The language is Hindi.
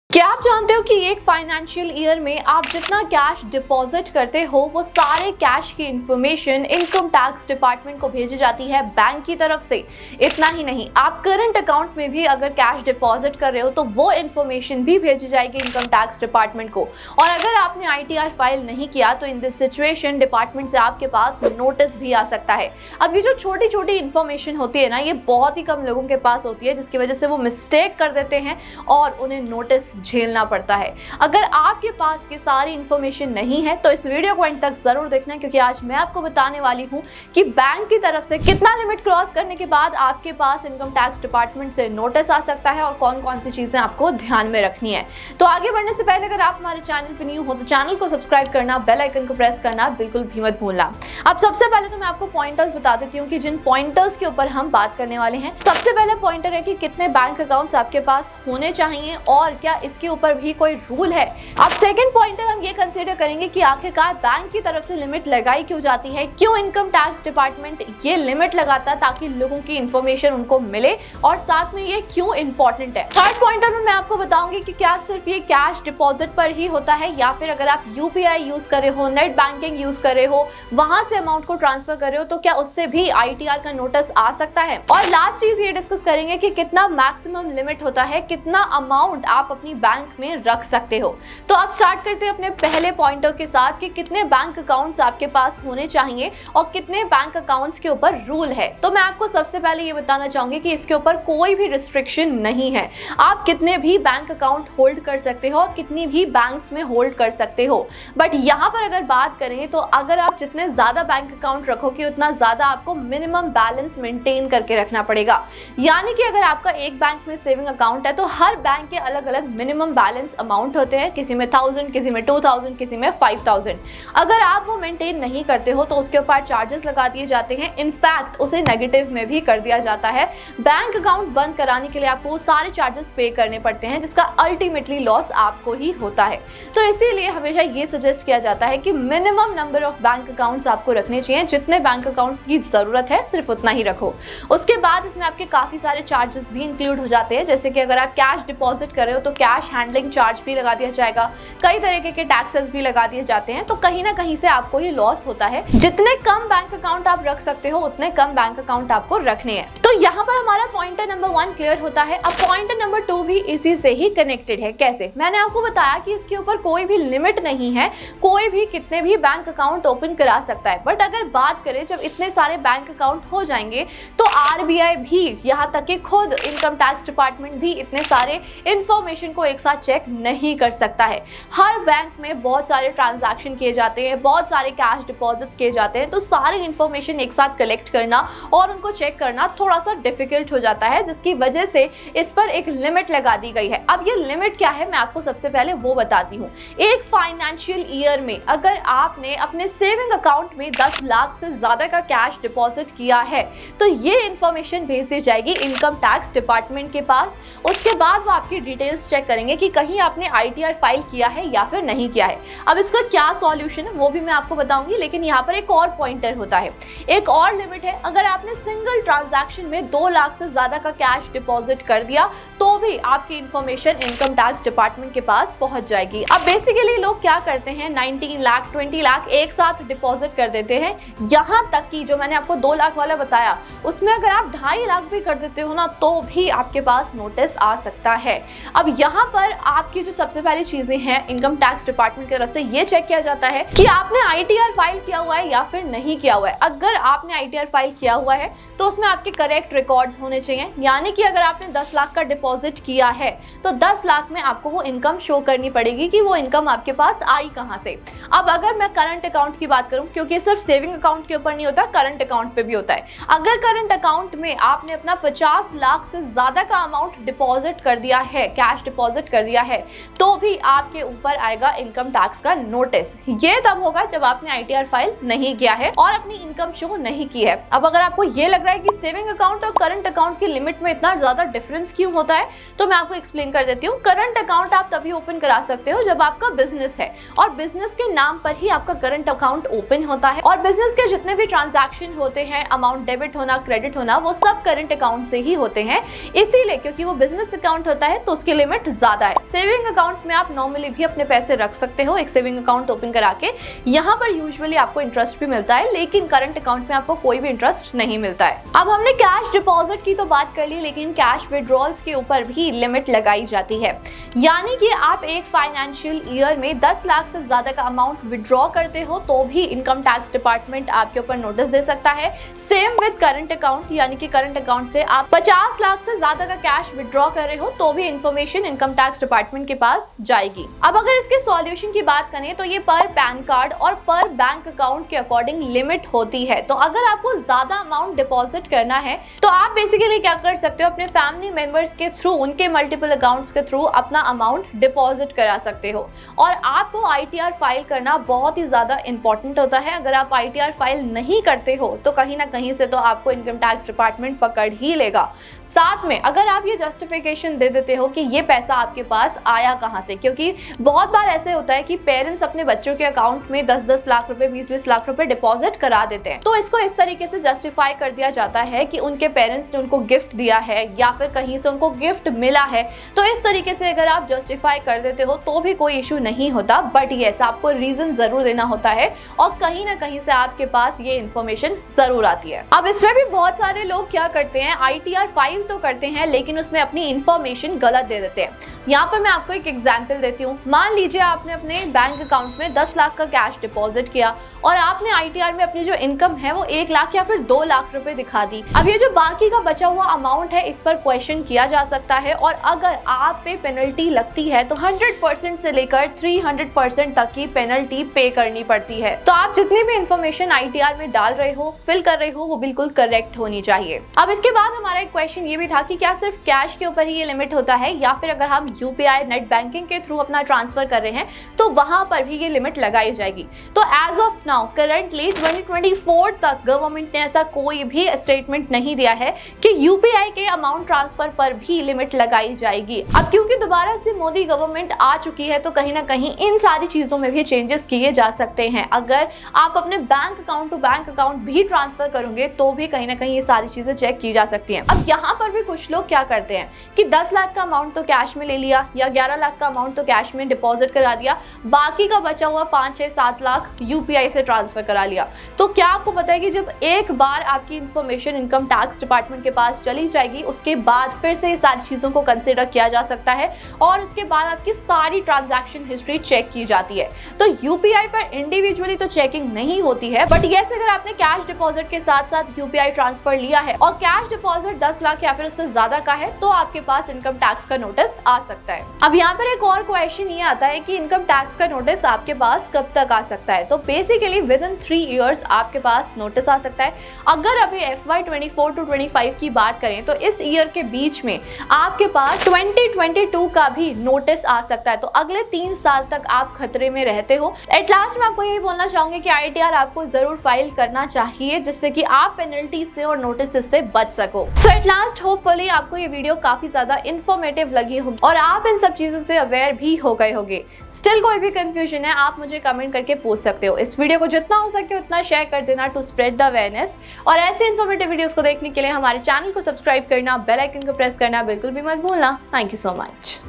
क्या आप जानते हो कि एक फाइनेंशियल ईयर में आप जितना कैश डिपॉजिट करते हो वो सारे कैश की इंफॉर्मेशन इनकम टैक्स डिपार्टमेंट को भेजी जाती है बैंक की तरफ से। इतना ही नहीं, आप करंट अकाउंट में भी अगर कैश डिपॉजिट कर रहे हो तो वो इंफॉर्मेशन भी भेजी जाएगी इनकम टैक्स डिपार्टमेंट को। और अगर आपने आईटीआर फाइल नहीं किया तो इन दिस सिचुएशन डिपार्टमेंट से आपके पास नोटिस भी आ सकता है। अब ये जो छोटी छोटी इंफॉर्मेशन होती है ना, ये बहुत ही कम लोगों के पास होती है, जिसकी वजह से वो मिस्टेक कर देते हैं और उन्हें नोटिस झेलना पड़ता है। अगर आपके पास की सारी इंफॉर्मेशन नहीं है तो इस वीडियो को एंड तक जरूर देखना, क्योंकि आज मैं आपको बताने वाली हूं कि बैंक की तरफ से कितना लिमिट क्रॉस करने के बाद आपके पास इनकम टैक्स डिपार्टमेंट से नोटिस आ सकता है और कौन कौन सी चीजें आपको ध्यान में रखनी है। तो आगे बढ़ने से पहले अगर आप हमारे चैनल पर न्यू हो तो चैनल को सब्सक्राइब करना, बेल आइकन को प्रेस करना बिल्कुल भी मत भूलना। अब सबसे पहले तो मैं आपको पॉइंटर्स बता देती हूँ कि जिन पॉइंटर्स के ऊपर हम बात करने वाले हैं। सबसे पहले पॉइंटर है कि कितने बैंक अकाउंट्स आपके पास होने चाहिए और क्या इसके ऊपर भी कोई रूल है। अब सेकंड पॉइंटर हम ये कंसीडर करेंगे कि आखिरकार बैंक की तरफ से लिमिट लगाई क्यों जाती है, क्यों इनकम टैक्स डिपार्टमेंट ये लिमिट लगाता है ताकि लोगों की इंफॉर्मेशन उनको मिले, और साथ में ये क्यों इंपॉर्टेंट है। थर्ड पॉइंटर में मैं आपको बताऊंगी कि क्या सिर्फ ये कैश डिपॉजिट पर ही होता है या फिर अगर आप यूपीआई यूज कर रहे हो, नेट बैंकिंग यूज कर रहे हो, वहां से अमाउंट को ट्रांसफर कर रहे हो तो क्या उससे भी आईटीआर का नोटिस आ सकता है। और लास्ट चीज ये डिस्कस करेंगे कि कितना मैक्सिमम लिमिट होता है, कितना अमाउंट आप अपनी बैंक में रख सकते हो। तो अब स्टार्ट करते हैं अपने पहले पॉइंटर के साथ कि कितने बैंक अकाउंट्स आपके पास होने चाहिए और कितने बैंक अकाउंट्स के ऊपर रूल है। तो मैं आपको सबसे पहले ये बताना चाहूंगी कि इसके ऊपर कोई भी रिस्ट्रिक्शन नहीं है। आप कितने भी बैंक अकाउंट होल्ड कर सकते हो और कितनी भी बैंक्स में होल्ड कर सकते हो। बट यहाँ पर अगर बात करें तो अगर आप जितने ज्यादा बैंक अकाउंट रखोगे उतना ज्यादा आपको मिनिमम बैलेंस मेंटेन करके रखना पड़ेगा। यानी कि अगर आपका एक बैंक में सेविंग अकाउंट है तो हर बैंक के अलग अलग मिनिमम बैलेंस अमाउंट होते हैं, किसी में 1000, किसी में 2000, किसी में 5000। अगर आप वो मेंटेन नहीं करते हो तो उसके ऊपर चार्जेस लगा दिए जाते हैं। इनफैक्ट उसे नेगेटिव में भी कर दिया जाता है। बैंक अकाउंट बंद कराने के लिए आपको सारे चार्जेस पे करने पड़ते हैं, जिसका अल्टीमेटली लॉस आपको ही होता है। तो इसीलिए हमेशा ये सजेस्ट किया जाता है कि minimum number of bank accounts आपको रखने चाहिए। जितने बैंक अकाउंट की जरूरत है सिर्फ उतना ही रखो। उसके बाद इसमें आपके काफी सारे चार्जेस भी इंक्लूड हो जाते हैं, जैसे कि अगर आप कैश डिपॉजिट कर रहे हो तो कैश हैंडलिंग चार्ज भी लगा दिया जाएगा, कई तरीके के टैक्सेस भी लगा दिए जाते हैं। तो कहीं ना कहीं से आपको ही लॉस होता है। जितने कम बैंक अकाउंट आप रख सकते हो उतने कम बैंक अकाउंट आपको रखने हैं। तो यहाँ पर हमारा पॉइंटर नंबर 1 क्लियर होता है। अब पॉइंटर नंबर 2 भी इसी से ही कनेक्टेड है। कैसे? मैंने आपको बताया कि इसके ऊपर कोई भी लिमिट नहीं है, कोई भी कितने भी बैंक अकाउंट ओपन करा सकता है। बट अगर बात करें जब इतने सारे बैंक अकाउंट हो जाएंगे तो आरबीआई भी, यहाँ तक कि खुद इनकम टैक्स डिपार्टमेंट भी इतने सारे इंफॉर्मेशन को एक साथ चेक नहीं कर सकता है। हर बैंक में बहुत सारे ट्रांजैक्शन किए जाते हैं, बहुत सारे कैश डिपॉजिट्स किए जाते हैं, तो सारी इंफॉर्मेशन एक साथ कलेक्ट करना और उनको चेक करना थोड़ा सा डिफिकल्ट हो जाता है, जिसकी वजह से इस पर एक लिमिट लगा दी गई है। अब ये लिमिट क्या है मैं आपको सबसे पहले वो बताती हूँ। एक फाइनेंशियल ईयर में अगर आपने अपने सेविंग अकाउंट में 10 लाख से ज्यादा का कैश डिपॉजिट किया है तो ये इंफॉर्मेशन भेज दी जाएगी इनकम टैक्स डिपार्टमेंट के पास। उसके बाद वो आपकी डिटेल्स चेक करेंगे कि कहीं आपने आईटीआर फाइल किया है या फिर नहीं किया है। अब इसका क्या सॉल्यूशन है वो भी मैं आपको बताऊंगी, लेकिन यहाँ पर एक और पॉइंटर होता है, एक और लिमिट है। अगर आपने सिंगल ट्रांजैक्शन में 2 लाख से ज्यादा का कैश डिपॉजिट कर दिया तो भी आपकी इंफॉर्मेशन इनकम टैक्स डिपार्टमेंट के पास पहुंच जाएगी। अब बेसिकली लोग क्या करते हैं, 19 लाख 20 लाख एक साथ डिपॉजिट कर देते हैं। यहाँ तक कि जो मैंने आपको 2 लाख वाला बताया उसमें अगर आप 2.5 लाख भी कर देते हो ना तो भी आपके पास नोटिस आ सकता है। अब यहाँ पर आपकी जो सबसे पहली चीजें हैं इनकम टैक्स डिपार्टमेंट की तरफ से ये चेक किया जाता है कि आपने आईटीआर फाइल किया हुआ है या फिर नहीं किया हुआ है। अगर आपने आईटीआर फाइल किया हुआ है तो उसमें आपके करेक्ट रिकॉर्ड्स होने चाहिए। यानी कि अगर आपने 10 लाख का डिपॉजिट किया है तो 10 लाख में आपको वो इनकम शो करनी पड़ेगी कि वो इनकम आपके पास आई कहां से। अब अगर मैं करंट अकाउंट की बात करूं, क्योंकि सिर्फ सेविंग अकाउंट के ऊपर नहीं होता, करंट अकाउंट पे भी होता है। अगर करंट अकाउंट में आपने अपना 50 लाख से ज्यादा का अमाउंट डिपॉजिट कर दिया है, कैश डिपॉजिट कर दिया है, तो भी आपके ऊपर आएगा इनकम टैक्स का नोटिस। ये तब होगा जब आपने आईटीआर फाइल नहीं किया है और अपनी इनकम शो नहीं की है। अब अगर आपको ये लग रहा है कि सेविंग अकाउंट और करंट अकाउंट की लिमिट में इतना ज्यादा डिफरेंस क्यों होता है, तो मैं आपको एक्सप्लेन कर देती हूँ। करंट अकाउंट आप तभी ओपन करा सकते हो जब आपका बिजनेस है और बिजनेस के नाम पर ही आपका करंट अकाउंट ओपन होता है। और बिजनेस के जितने भी ट्रांजैक्शन होते हैं, अमाउंट डेबिट होना, क्रेडिट होना, वो सब करंट अकाउंट से ही होते हैं। इसीलिए क्योंकि वो बिजनेस अकाउंट होता है तो उसकी लिमिट ज्यादा है। सेविंग अकाउंट में आप नॉर्मली भी अपने पैसे रख सकते हो, एक सेविंग अकाउंट ओपन करा के। यहाँ पर यूजुअली आपको इंटरेस्ट भी मिलता है, लेकिन करंट अकाउंट में आपको कोई भी इंटरेस्ट नहीं मिलता है। अब हमने कैश डिपॉजिट की तो बात कर ली, लेकिन कैश विड्रॉल्स के ऊपर भी लिमिट लगाई जाती है। यानी कि आप एक फाइनेंशियल ईयर में 10 लाख से ज्यादा का अमाउंट विड्रॉ करते हो तो भी इनकम टैक्स डिपार्टमेंट आपके ऊपर नोटिस दे सकता है। सेम विद करंट अकाउंट, यानी कि करंट अकाउंट से आप 50 लाख से ज्यादा का कैश विड्रॉ कर रहे हो तो भी इंफॉर्मेशन इनकम टैक्स डिपार्टमेंट के पास जाएगी। अब अगर इसके सॉल्यूशन की बात करें तो ये पर पैन कार्ड और पर बैंक अकाउंट के अकॉर्डिंग लिमिट होती है। तो अगर आपको ज्यादा अमाउंट डिपॉजिट करना है तो आप बेसिकली क्या कर सकते हो, अपने फैमिली मेंबर्स के थ्रू, उनके मल्टीपल अकाउंट्स के थ्रू अपना अमाउंट डिपॉजिट करा सकते हो। और आपको ITR फाइल करना बहुत ही ज्यादा इंपॉर्टेंट होता है। अगर आप ITR फाइल नहीं करते हो तो कहीं ना कहीं से तो आपको इनकम टैक्स डिपार्टमेंट पकड़ ही लेगा। साथ में अगर आप ये जस्टिफिकेशन दे देते हो कि ये पैसा आपके पास आया कहां से, क्योंकि बहुत बार ऐसे होता है कि पेरेंट्स अपने बच्चों के अकाउंट में 10-10 लाख रुपए, 20-20 लाख रुपए डिपॉजिट करा देते हैं, तो इसको इस तरीके से जस्टिफाई कर दिया जाता है कि उनके पेरेंट्स ने उनको गिफ्ट दिया है या फिर कहीं से उनको गिफ्ट मिला है। तो इस तरीके से अगर आप जस्टिफाई कर देते हो तो भी कोई इशू नहीं होता, बट यस आपको रीजन जरूर देना होता है और कहीं ना कहीं से आपके पास ये इन्फॉर्मेशन जरूर आती है। अब इसमें भी बहुत सारे लोग क्या करते हैं, ITR फाइल तो करते हैं लेकिन उसमें अपनी इंफॉर्मेशन गलत दे देते हैं। यहाँ पर मैं आपको एक एग्जांपल देती हूँ। मान लीजिए आपने अपने बैंक अकाउंट में 10 लाख का कैश डिपॉजिट किया और आपने ITR में अपनी जो इनकम है वो 1 लाख या फिर 2 लाख रुपए दिखा दी। अब ये जो बाकी का बचा हुआ अमाउंट है इस पर क्वेश्चन किया जा सकता है और अगर आप पे पेनल्टी लगती है तो 100% से लेकर 300% तक की पेनल्टी पे करनी पड़ती है। तो आप जितनी भी इंफॉर्मेशन ITR में डाल रहे हो, फिल कर रहे हो, वो बिल्कुल करेक्ट होनी चाहिए। अब इसके बाद हमारा एक क्वेश्चन ये भी था कि क्या सिर्फ कैश के ऊपर ही ये लिमिट होता है या फिर अगर हम UPI नेट बैंकिंग के थ्रू अपना ट्रांसफर कर रहे हैं तो वहां पर भी ये लिमिट लगाई जाएगी। तो एज ऑफ नाउ करंटली 2024 तक गवर्नमेंट ने ऐसा कोई भी स्टेटमेंट नहीं दिया है कि UPI के अमाउंट ट्रांसफर पर भी लिमिट लगाई जाएगी। अब क्योंकि दोबारा से मोदी गवर्नमेंट आ चुकी है तो कहीं ना कहीं इन सारी चीजों में भी चेंजेस किए जा सकते हैं। अगर आप अपने bank account to bank account भी ट्रांसफर करोगे तो भी कहीं ना कहीं ये सारी चीजें चेक की जा सकती हैं। अब यहाँ पर भी कुछ लोग क्या करते हैं कि 10 लाख का अमाउंट तो कैश में ले लिया या 11 लाख का अमाउंट तो कैश में डिपॉजिट करा दिया, बाकी का बचा हुआ 5, 6, 7 लाख UPI से ट्रांसफर करा लिया। तो क्या आपको पता है कि जब एक बार आपकी इंफॉर्मेशन इनकम टैक्स डिपार्टमेंट के पास चली जाएगी उसके बाद फिर से ये सारी चीजों को कंसिडर किया जा सकता है और उसके बाद आपकी सारी ट्रांजैक्शन हिस्ट्री चेक की जाती है। तो UPI पर इंडिविजुअली तो चेकिंग नहीं होती है, बट यस अगर आपने कैश डिपॉजिट के साथ साथ UPI ट्रांसफर लिया है और कैश डिपॉजिट 10 लाख या फिर उससे ज्यादा का है तो आपके पास इनकम टैक्स का नोटिस आ सकता है। अब यहाँ पर एक और क्वेश्चन ये आता है कि इनकम टैक्स का नोटिस आपके पास कब तक आ सकता है। तो बेसिकली विद इन 3 इयर्स आपके पास नोटिस आ सकता है। अगर अभी FY 24 to 25 की बात करें तो इस ईयर के बीच में आपके पास 2022 का भी नोटिस आ सकता है। तो अगले 3 साल तक आप खतरे में रहते हो। एट लास्ट मैं आपको यही बोलना चाहूंगी कि ITR आपको जरूर फाइल करना चाहिए जिससे कि आप पेनल्टी से और नोटिस से बच सको। सो एट लास्ट होपफुली आपको ये वीडियो काफी ज्यादा इंफॉर्मेटिव लगी होगी और आप इन सब चीजों से अवेयर भी हो गए होंगे। स्टिल कोई भी कंफ्यूजन है आप मुझे कमेंट करके पूछ सकते हो। इस वीडियो को जितना हो सके उतना शेयर कर देना टू स्प्रेड द अवेयरनेस और ऐसे इंफॉर्मेटिव वीडियोस को देखने के लिए हमारे चैनल को सब्सक्राइब करना, बेल आइकन को प्रेस करना बिल्कुल भी मत भूलना। Thank you so much.